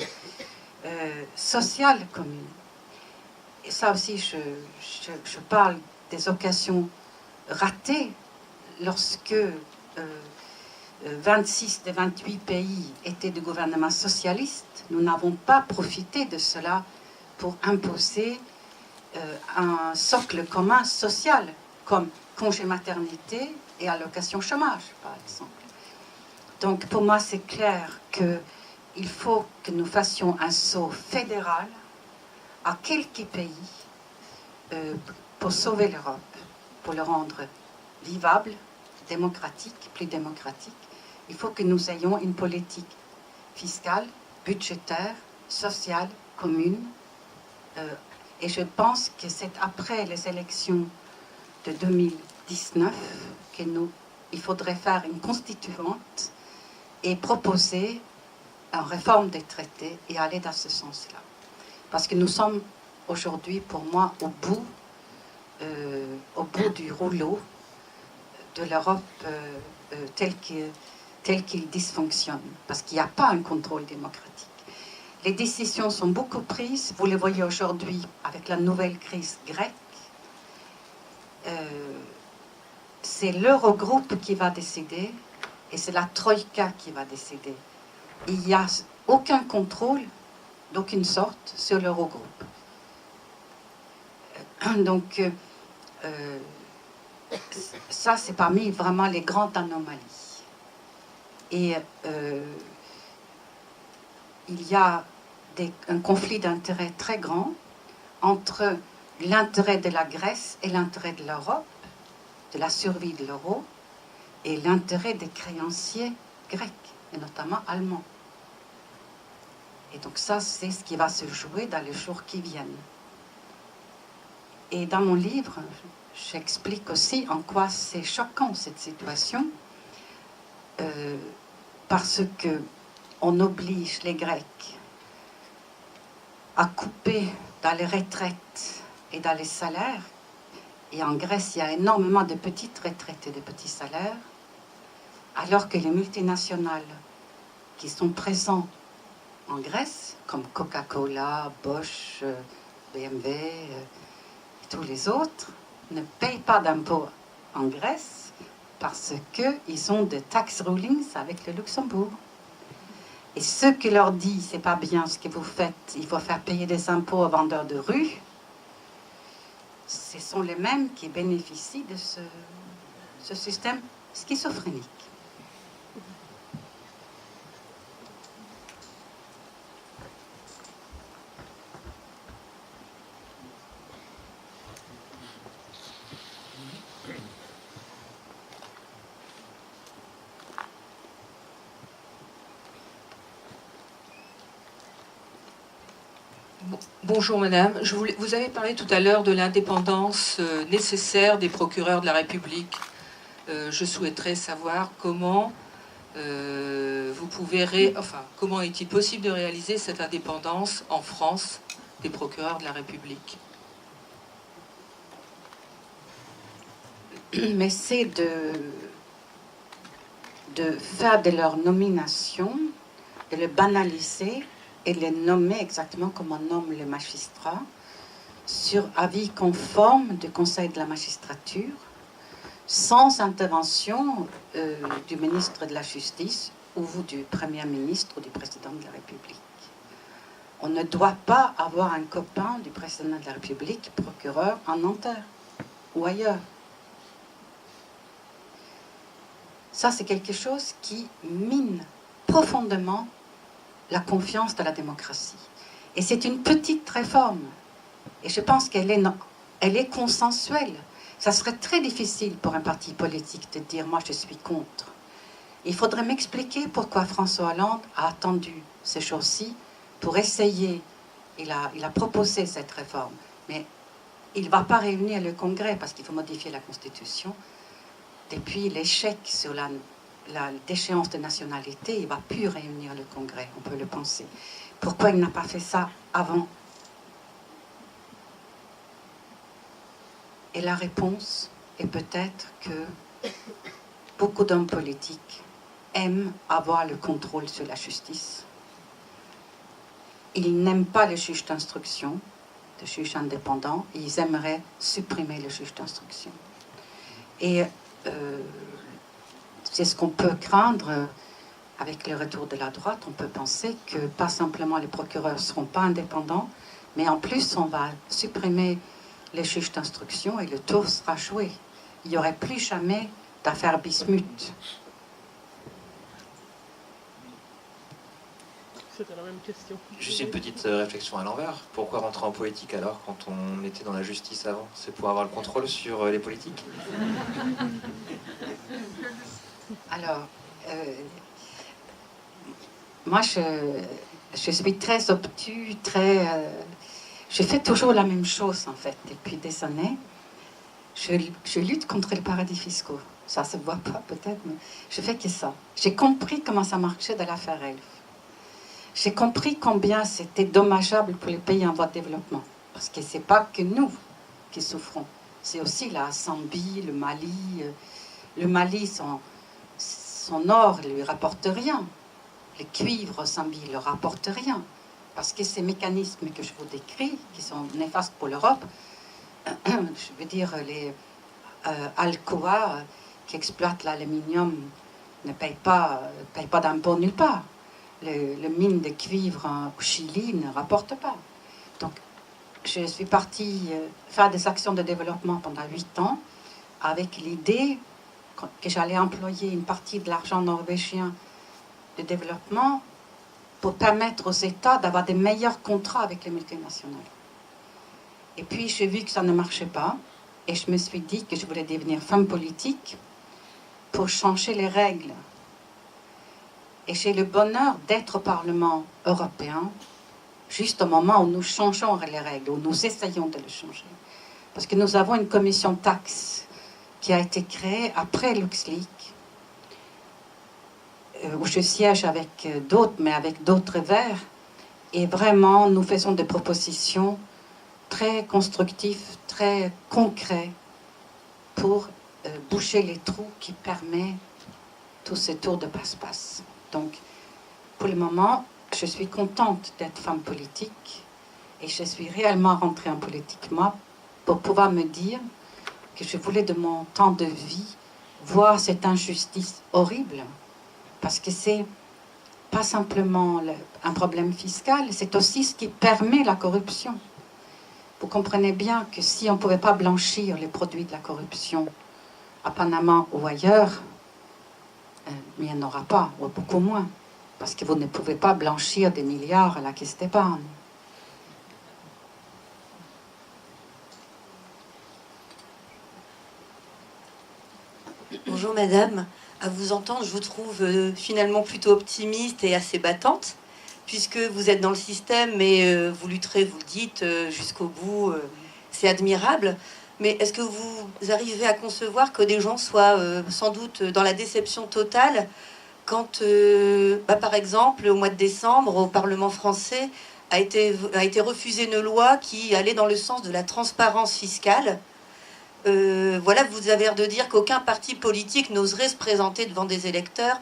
sociale commune. Et ça aussi, je parle des occasions ratées lorsque 26 des 28 pays étaient de gouvernements socialistes. Nous n'avons pas profité de cela pour imposer un socle commun social, comme congé maternité et allocation chômage, par exemple. Donc, pour moi, c'est clair qu'il faut que nous fassions un saut fédéral à quelques pays pour sauver l'Europe, pour le rendre vivable, démocratique, plus démocratique. Il faut que nous ayons une politique fiscale, budgétaire, sociale, commune. Et je pense que c'est après les élections de 2019 qu'il faudrait faire une constituante et proposer une réforme des traités et aller dans ce sens-là. Parce que nous sommes aujourd'hui, pour moi, au bout du rouleau de l'Europe tel qu'il dysfonctionne. Parce qu'il n'y a pas un contrôle démocratique. Les décisions sont beaucoup prises. Vous les voyez aujourd'hui avec la nouvelle crise grecque. C'est l'Eurogroupe qui va décider et c'est la Troïka qui va décider. Il n'y a aucun contrôle d'aucune sorte sur l'Eurogroupe. Donc, ça, c'est parmi vraiment les grandes anomalies. Et il y a un conflit d'intérêts très grand entre l'intérêt de la Grèce et l'intérêt de l'Europe, de la survie de l'euro, et l'intérêt des créanciers grecs, et notamment allemands. Et donc ça, c'est ce qui va se jouer dans les jours qui viennent. Et dans mon livre, j'explique aussi en quoi c'est choquant cette situation, parce que on oblige les Grecs à couper dans les retraites et dans les salaires. Et en Grèce, il y a énormément de petites retraites et de petits salaires, alors que les multinationales qui sont présentes en Grèce, comme Coca-Cola, Bosch, BMW et tous les autres, ne payent pas d'impôts en Grèce parce qu'ils ont des tax rulings avec le Luxembourg. Et ceux qui leur disent c'est pas bien ce que vous faites, il faut faire payer des impôts aux vendeurs de rue, ce sont les mêmes qui bénéficient de ce système schizophrénique. Bonjour madame, vous avez parlé tout à l'heure de l'indépendance nécessaire des procureurs de la République. Je souhaiterais savoir comment comment est-il possible de réaliser cette indépendance en France des procureurs de la République? Mais c'est de faire de leur nomination, de le banaliser et les nommer exactement comme on nomme les magistrats, sur avis conforme du Conseil de la magistrature, sans intervention du ministre de la Justice ou du Premier ministre ou du Président de la République. On ne doit pas avoir un copain du Président de la République, procureur en Nanterre ou ailleurs. Ça, c'est quelque chose qui mine profondément la confiance de la démocratie. Et c'est une petite réforme. Et je pense qu'elle est consensuelle. Ça serait très difficile pour un parti politique de dire « moi, je suis contre ». Il faudrait m'expliquer pourquoi François Hollande a attendu ces jours-ci pour essayer. Il a proposé cette réforme. Mais il ne va pas réunir le Congrès parce qu'il faut modifier la Constitution. Depuis l'échec sur la déchéance de nationalité, il ne va plus réunir le Congrès, on peut le penser. Pourquoi il n'a pas fait ça avant? Et la réponse est peut-être que beaucoup d'hommes politiques aiment avoir le contrôle sur la justice. Ils n'aiment pas le juge d'instruction, le juge indépendant, et ils aimeraient supprimer le juge d'instruction. Et c'est ce qu'on peut craindre avec le retour de la droite. On peut penser que pas simplement les procureurs ne seront pas indépendants, mais en plus on va supprimer les juges d'instruction et le tour sera joué. Il n'y aurait plus jamais d'affaires Bismuth. C'était la même question. Juste une petite réflexion à l'envers. Pourquoi rentrer en politique alors quand on était dans la justice avant? C'est pour avoir le contrôle sur les politiques? Alors, moi, je suis très obtus, je fais toujours la même chose, en fait, depuis des années. Je lutte contre les paradis fiscaux. Ça se voit pas, peut-être, mais je fais que ça. J'ai compris comment ça marchait de l'affaire Elf. J'ai compris combien c'était dommageable pour les pays en voie de développement. Parce que ce n'est pas que nous qui souffrons. C'est aussi la Zambie, le Mali. Le Mali, son or ne lui rapporte rien. Le cuivre au Zambie ne lui rapporte rien. Parce que ces mécanismes que je vous décris, qui sont néfastes pour l'Europe, je veux dire, les Alcoa qui exploitent l'aluminium ne payent pas d'impôts nulle part. Le mine de cuivre au Chili ne rapporte pas. Donc, je suis partie faire des actions de développement pendant 8 ans avec l'idée que j'allais employer une partie de l'argent norvégien de développement pour permettre aux États d'avoir des meilleurs contrats avec les multinationales. Et puis, j'ai vu que ça ne marchait pas et je me suis dit que je voulais devenir femme politique pour changer les règles. Et j'ai le bonheur d'être au Parlement européen juste au moment où nous changeons les règles, où nous essayons de les changer. Parce que nous avons une commission taxe qui a été créée après LuxLeaks, où je siège avec d'autres, mais avec d'autres verts. Et vraiment, nous faisons des propositions très constructives, très concrètes pour boucher les trous qui permettent tous ces tours de passe-passe. Donc, pour le moment, je suis contente d'être femme politique et je suis réellement rentrée en politique, moi, pour pouvoir me dire que je voulais de mon temps de vie voir cette injustice horrible. Parce que c'est pas simplement un problème fiscal, c'est aussi ce qui permet la corruption. Vous comprenez bien que si on ne pouvait pas blanchir les produits de la corruption à Panama ou ailleurs, il n'y en aura pas, ou beaucoup moins, parce que vous ne pouvez pas blanchir des milliards à la caisse d'épargne. Bonjour madame, à vous entendre, je vous trouve finalement plutôt optimiste et assez battante, puisque vous êtes dans le système, mais vous lutterez, vous le dites, jusqu'au bout. C'est admirable. Mais est-ce que vous arrivez à concevoir que des gens soient sans doute dans la déception totale quand, par exemple, au mois de décembre, au Parlement français, a été refusée une loi qui allait dans le sens de la transparence fiscale. Voilà, vous avez l'air de dire qu'aucun parti politique n'oserait se présenter devant des électeurs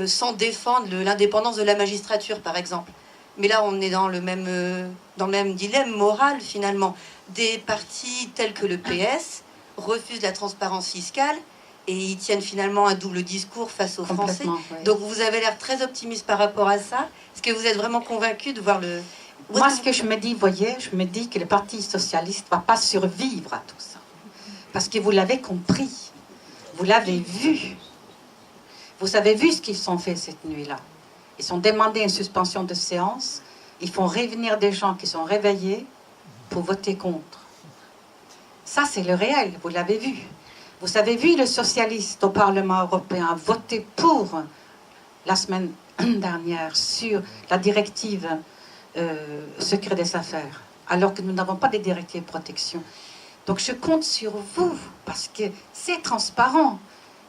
sans défendre l'indépendance de la magistrature, par exemple. Mais là, on est dans le même dilemme moral, finalement. Des partis tels que le PS refusent la transparence fiscale et ils tiennent finalement un double discours face aux Français. Oui. Donc, vous avez l'air très optimiste par rapport à ça. Est-ce que vous êtes vraiment convaincu de voir le... Moi, ce que je me dis, voyez, je me dis que le Parti socialiste ne va pas survivre à tout ça. Parce que vous l'avez compris. Vous l'avez vu. Vous avez vu ce qu'ils ont fait cette nuit-là. Ils ont demandé une suspension de séance. Ils font revenir des gens qui sont réveillés pour voter contre. Ça, c'est le réel. Vous l'avez vu. Vous avez vu le socialiste au Parlement européen voter pour la semaine dernière sur la directive secret des affaires, alors que nous n'avons pas de directive de protection. Donc je compte sur vous, parce que c'est transparent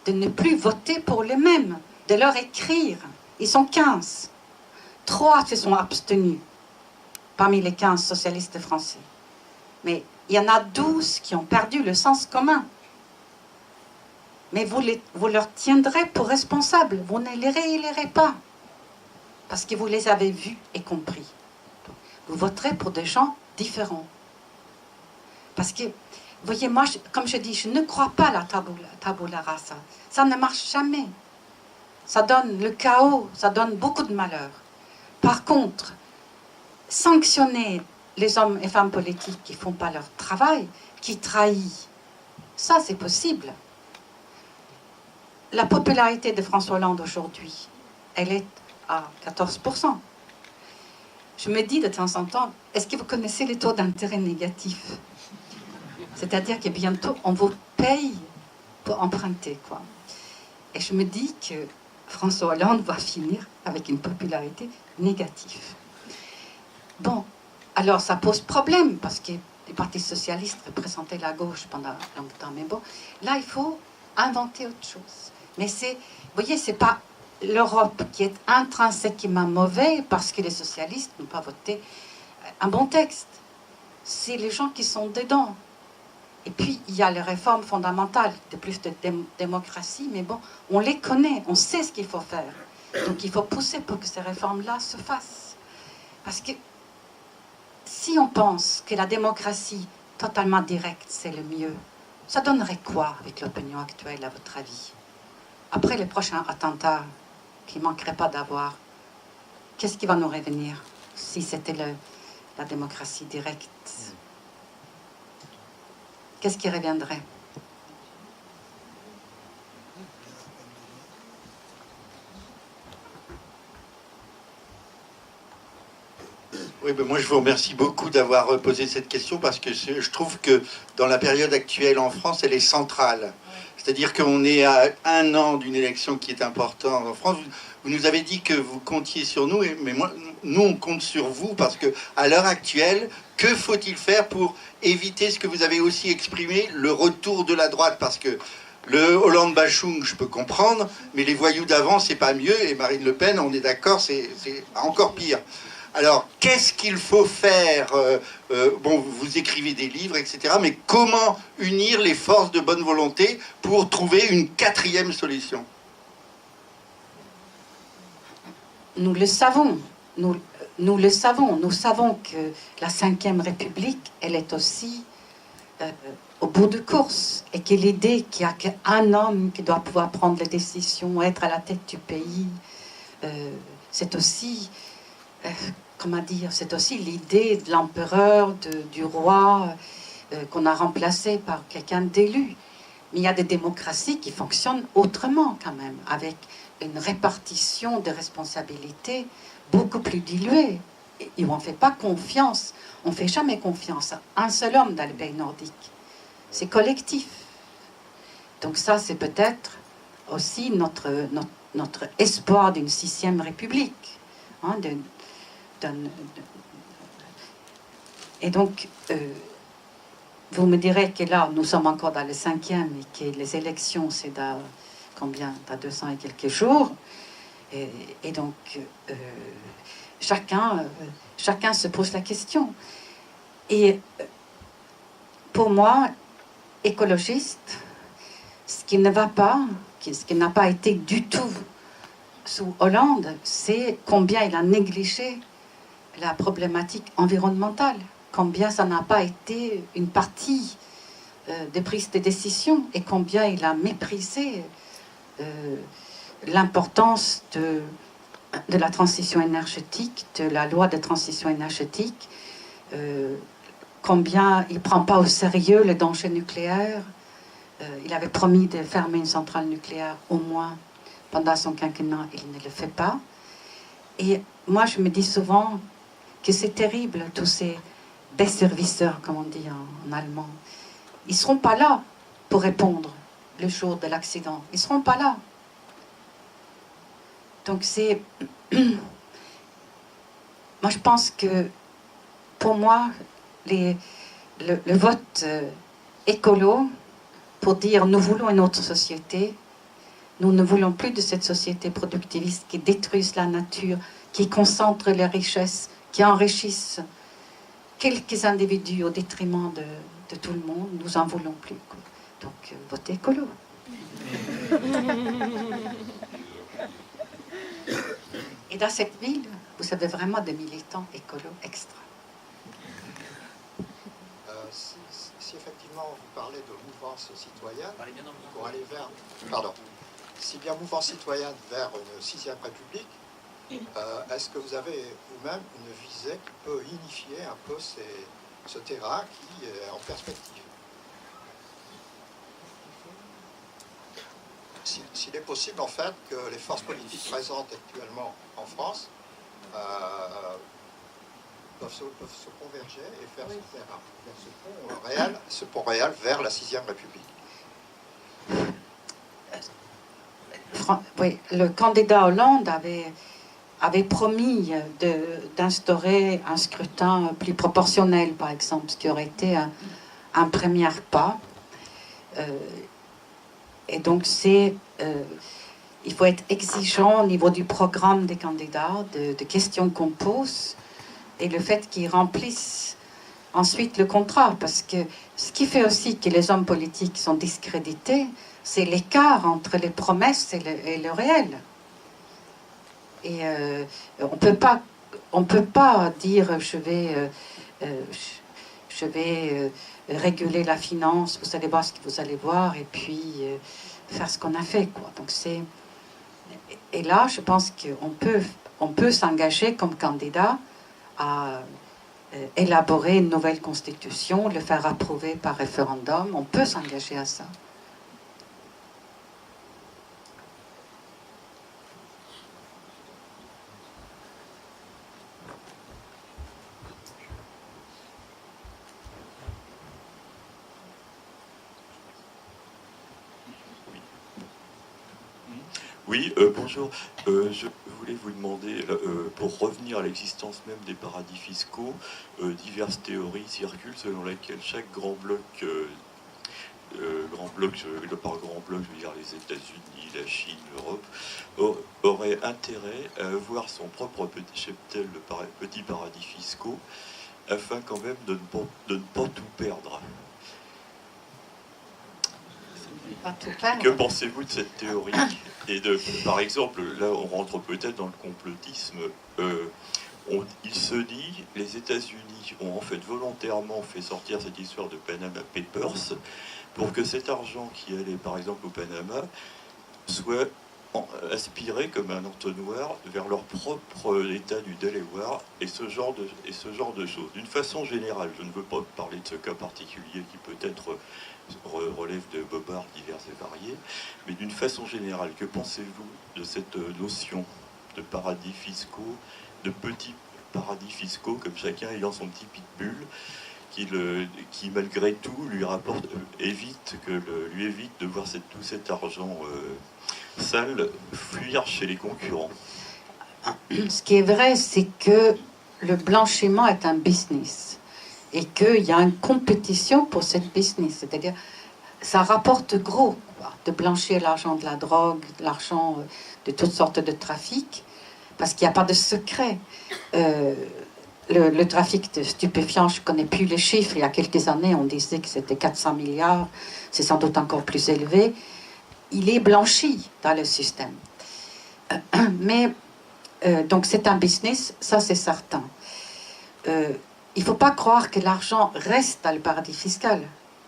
de ne plus voter pour les mêmes, de leur écrire. Ils sont 15. 3 se sont abstenus parmi les 15 socialistes français. Mais il y en a 12 qui ont perdu le sens commun. Mais vous leur tiendrez pour responsables. Vous ne les réélirez pas. Parce que vous les avez vus et compris. Vous voterez pour des gens différents. Parce que, vous voyez, moi, comme je dis, je ne crois pas à la tabula rasa. Ça ne marche jamais. Ça donne le chaos, ça donne beaucoup de malheur. Par contre, sanctionner les hommes et femmes politiques qui ne font pas leur travail, qui trahissent, ça c'est possible. La popularité de François Hollande aujourd'hui, elle est à 14%. Je me dis de temps en temps, est-ce que vous connaissez les taux d'intérêt négatifs? C'est-à-dire que bientôt, on vous paye pour emprunter, quoi. Et je me dis que François Hollande va finir avec une popularité négative. Bon, alors ça pose problème, parce que les partis socialistes représentaient la gauche pendant longtemps. Mais bon, là, il faut inventer autre chose. Mais c'est, vous voyez, c'est pas l'Europe qui est intrinsèquement mauvais parce que les socialistes n'ont pas voté un bon texte. C'est les gens qui sont dedans. Et puis, il y a les réformes fondamentales de plus de démocratie, mais bon, on les connaît, on sait ce qu'il faut faire. Donc, il faut pousser pour que ces réformes-là se fassent. Parce que si on pense que la démocratie totalement directe, c'est le mieux, ça donnerait quoi avec l'opinion actuelle, à votre avis? Après les prochains attentats qu'il ne manquerait pas d'avoir, qu'est-ce qui va nous revenir si c'était la démocratie directe? Qu'est-ce qui reviendrait? Oui, ben moi je vous remercie beaucoup d'avoir posé cette question parce que je trouve que dans la période actuelle en France, elle est centrale. C'est-à-dire qu'on est à 1 an d'une élection qui est importante en France. Vous nous avez dit que vous comptiez sur nous, mais nous on compte sur vous parce que à l'heure actuelle, que faut-il faire pour éviter ce que vous avez aussi exprimé, le retour de la droite? Parce que le Hollande-Bachung, je peux comprendre, mais les voyous d'avant, c'est pas mieux. Et Marine Le Pen, on est d'accord, c'est encore pire. Alors, qu'est-ce qu'il faut faire? Bon, vous écrivez des livres, etc. Mais comment unir les forces de bonne volonté pour trouver une 4e solution? Nous le savons. Nous le savons. Nous savons que la Ve République, elle est aussi au bout de course. Et que l'idée qu'il n'y a qu'un homme qui doit pouvoir prendre les décisions, être à la tête du pays, c'est aussi... comment dire, c'est aussi l'idée de l'empereur, du roi, qu'on a remplacé par quelqu'un d'élu. Mais il y a des démocraties qui fonctionnent autrement quand même, avec une répartition de responsabilités beaucoup plus diluée. Et on ne fait pas confiance, on ne fait jamais confiance à un seul homme dans le pays nordique. C'est collectif. Donc ça, c'est peut-être aussi notre espoir d'une 6e République. Hein, Et donc, vous me direz que là, nous sommes encore dans le 5e et que les élections, c'est dans combien? Dans 200 et quelques jours. Et donc, chacun se pose la question. Et pour moi, écologiste, ce qui ne va pas, ce qui n'a pas été du tout sous Hollande, c'est combien il a négligé la problématique environnementale, combien ça n'a pas été une partie de prise de décision et combien il a méprisé l'importance de la transition énergétique, de la loi de transition énergétique, combien il ne prend pas au sérieux les dangers nucléaires. Il avait promis de fermer une centrale nucléaire au moins pendant son quinquennat, il ne le fait pas. Et moi, je me dis souvent que c'est terrible, tous ces Besserwisser, comme on dit en allemand. Ils ne seront pas là pour répondre le jour de l'accident. Ils ne seront pas là. Donc c'est... Moi, je pense que, pour moi, le vote écolo, pour dire nous voulons une autre société, nous ne voulons plus de cette société productiviste qui détruise la nature, qui concentre les richesses, qui enrichissent quelques individus au détriment de tout le monde. Nous en voulons plus, quoi. Donc, votez écolo. Et dans cette ville, vous avez vraiment des militants écolos extra. Si effectivement vous parlez de mouvance citoyenne, pour aller vers... Pardon. Si bien mouvance citoyenne vers une 6e République, est-ce que vous avez vous-même une visée qui peut unifier un peu ce terrain qui est en perspective? S'il est possible, en fait, que les forces politiques présentes actuellement en France peuvent se converger et faire ce terrain, vers ce pont réel vers la 6e République. Oui, le candidat Hollande avait promis d'instaurer un scrutin plus proportionnel, par exemple, ce qui aurait été un premier pas. Et donc, il faut être exigeant au niveau du programme des candidats, de questions qu'on pose, et le fait qu'ils remplissent ensuite le contrat. Parce que ce qui fait aussi que les hommes politiques sont discrédités, c'est l'écart entre les promesses et le réel. Et on peut pas dire je vais réguler la finance, vous allez voir ce que vous allez voir, et puis faire ce qu'on a fait, quoi. Donc et là, je pense qu'on peut s'engager comme candidat à élaborer une nouvelle constitution, le faire approuver par référendum. On peut s'engager à ça. Oui, bonjour. Je voulais vous demander, pour revenir à l'existence même des paradis fiscaux, diverses théories circulent selon lesquelles chaque grand bloc, par grand bloc, je veux dire les États-Unis, la Chine, l'Europe, aurait intérêt à avoir son propre petit cheptel de petits paradis fiscaux, afin quand même de ne pas tout perdre. Que pensez-vous de cette théorie? Et par exemple, là on rentre peut-être dans le complotisme, il se dit, les États-Unis ont en fait volontairement fait sortir cette histoire de Panama Papers pour que cet argent qui allait par exemple au Panama soit aspiré comme un entonnoir vers leur propre état du Delaware et ce genre de choses. D'une façon générale, je ne veux pas parler de ce cas particulier qui peut-être relève de bobards divers et variés, mais d'une façon générale, que pensez-vous de cette notion de paradis fiscaux, de petits paradis fiscaux, comme chacun ayant son petit pitbull, qui malgré tout lui évite de voir tout cet argent sale fuir chez les concurrents? Ce qui est vrai, c'est que le blanchiment est un business et qu'il y a une compétition pour cette business. C'est-à-dire, ça rapporte gros, quoi, de blanchir l'argent de la drogue, l'argent de toutes sortes de trafics, parce qu'il n'y a pas de secret. Le trafic de stupéfiants, je ne connais plus les chiffres. Il y a quelques années, on disait que c'était 400 milliards. C'est sans doute encore plus élevé. Il est blanchi dans le système. Mais, donc c'est un business, ça c'est certain. Il ne faut pas croire que l'argent reste dans le paradis fiscal.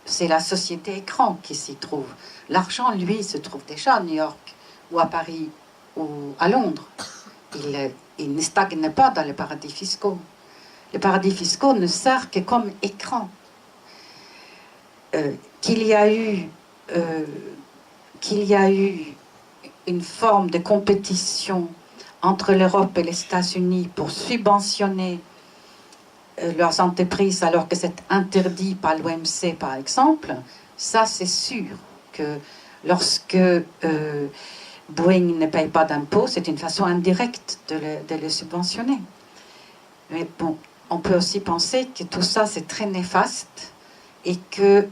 C'est la société écran qui s'y trouve. L'argent, lui, se trouve déjà à New York, ou à Paris, ou à Londres. Il ne stagne pas dans les paradis fiscaux. Les paradis fiscaux ne servent que comme écran. Qu'il y a eu une forme de compétition entre l'Europe et les États-Unis pour subventionner leurs entreprises alors que c'est interdit par l'OMC, par exemple, ça c'est sûr que lorsque Boeing ne paye pas d'impôts, c'est une façon indirecte de le subventionner. Mais bon, on peut aussi penser que tout ça c'est très néfaste et que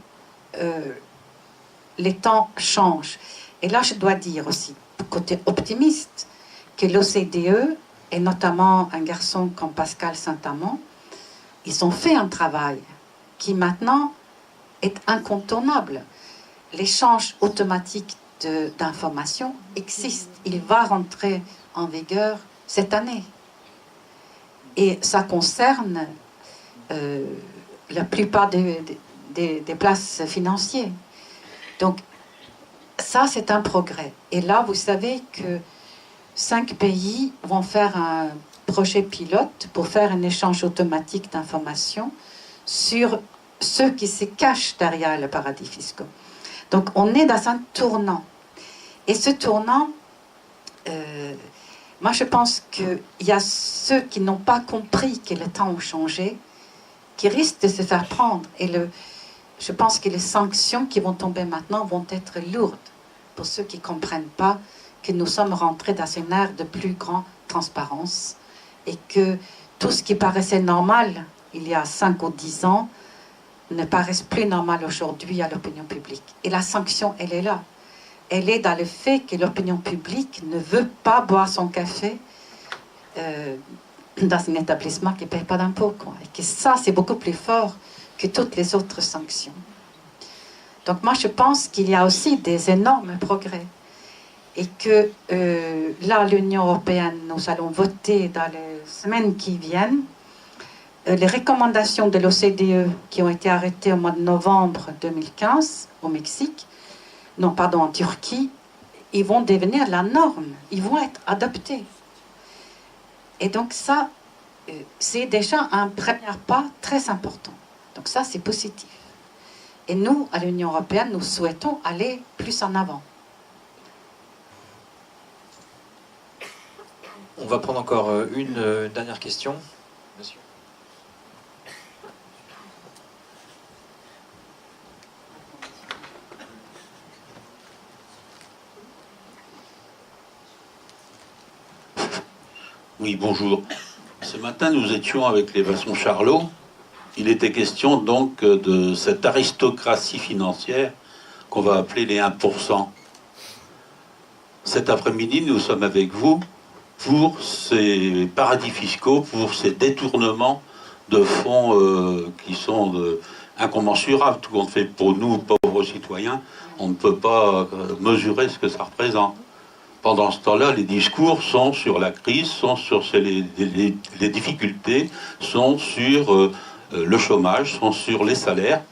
les temps changent. Et là, je dois dire aussi, côté optimiste, que l'OCDE, et notamment un garçon comme Pascal Saint-Amand, ils ont fait un travail qui maintenant est incontournable. L'échange automatique d'informations existe. Il va rentrer en vigueur cette année. Et ça concerne la plupart des places financières. Donc, ça, c'est un progrès. Et là, vous savez que 5 pays vont faire un projet pilote pour faire un échange automatique d'informations sur ceux qui se cachent derrière le paradis fiscal. Donc, on est dans un tournant. Et ce tournant, moi, je pense qu'il y a ceux qui n'ont pas compris que les temps ont changé, qui risquent de se faire prendre. Et je pense que les sanctions qui vont tomber maintenant vont être lourdes pour ceux qui ne comprennent pas que nous sommes rentrés dans une ère de plus grande transparence et que tout ce qui paraissait normal il y a 5 ou 10 ans ne paraisse plus normal aujourd'hui à l'opinion publique. Et la sanction, elle est là. Elle est dans le fait que l'opinion publique ne veut pas boire son café dans un établissement qui ne paye pas d'impôts. Et que ça, c'est beaucoup plus fort que toutes les autres sanctions. Donc moi, je pense qu'il y a aussi des énormes progrès. Et que là, l'Union européenne, nous allons voter dans les semaines qui viennent les recommandations de l'OCDE qui ont été arrêtées au mois de novembre 2015 au Mexique, en Turquie, ils vont devenir la norme, ils vont être adoptés. Et donc ça, c'est déjà un premier pas très important. Donc ça, c'est positif. Et nous, à l'Union européenne, nous souhaitons aller plus en avant. On va prendre encore une dernière question. Monsieur. Oui, bonjour. Ce matin, nous étions avec les Vasson Charlot. Il était question donc de cette aristocratie financière qu'on va appeler les 1%. Cet après-midi, nous sommes avec vous pour ces paradis fiscaux, pour ces détournements de fonds qui sont incommensurables. Tout compte fait pour nous, pauvres citoyens, on ne peut pas mesurer ce que ça représente. Pendant ce temps-là, les discours sont sur la crise, sont sur les difficultés, sont sur le chômage, sont sur les salaires.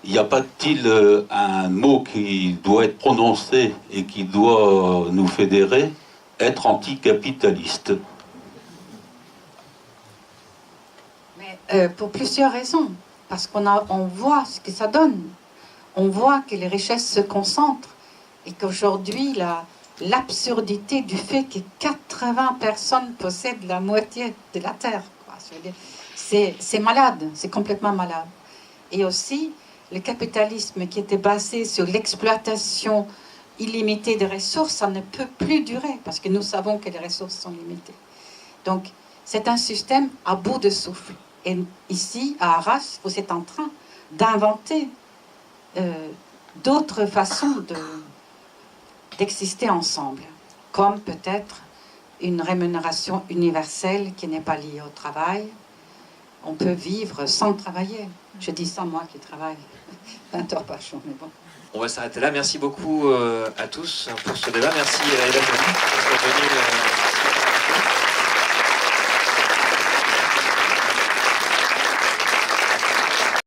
Y a pas-t-il un mot qui doit être prononcé et qui doit nous fédérer, être anticapitaliste? Mais pour plusieurs raisons. Parce qu'on voit ce que ça donne. On voit que les richesses se concentrent et qu'aujourd'hui, l'absurdité du fait que 80 personnes possèdent la moitié de la Terre. C'est malade, c'est complètement malade. Et aussi, le capitalisme qui était basé sur l'exploitation illimitée des ressources, ça ne peut plus durer, parce que nous savons que les ressources sont limitées. Donc, C'est un système à bout de souffle. Et ici, à Arras, vous êtes en train d'inventer d'autres façons d'exister ensemble, comme peut-être une rémunération universelle qui n'est pas liée au travail. On peut vivre sans travailler. Je dis ça, moi qui travaille 20 heures par jour, mais bon. On va s'arrêter là. Merci beaucoup à tous pour ce débat. Merci à Eva Joly d'être venue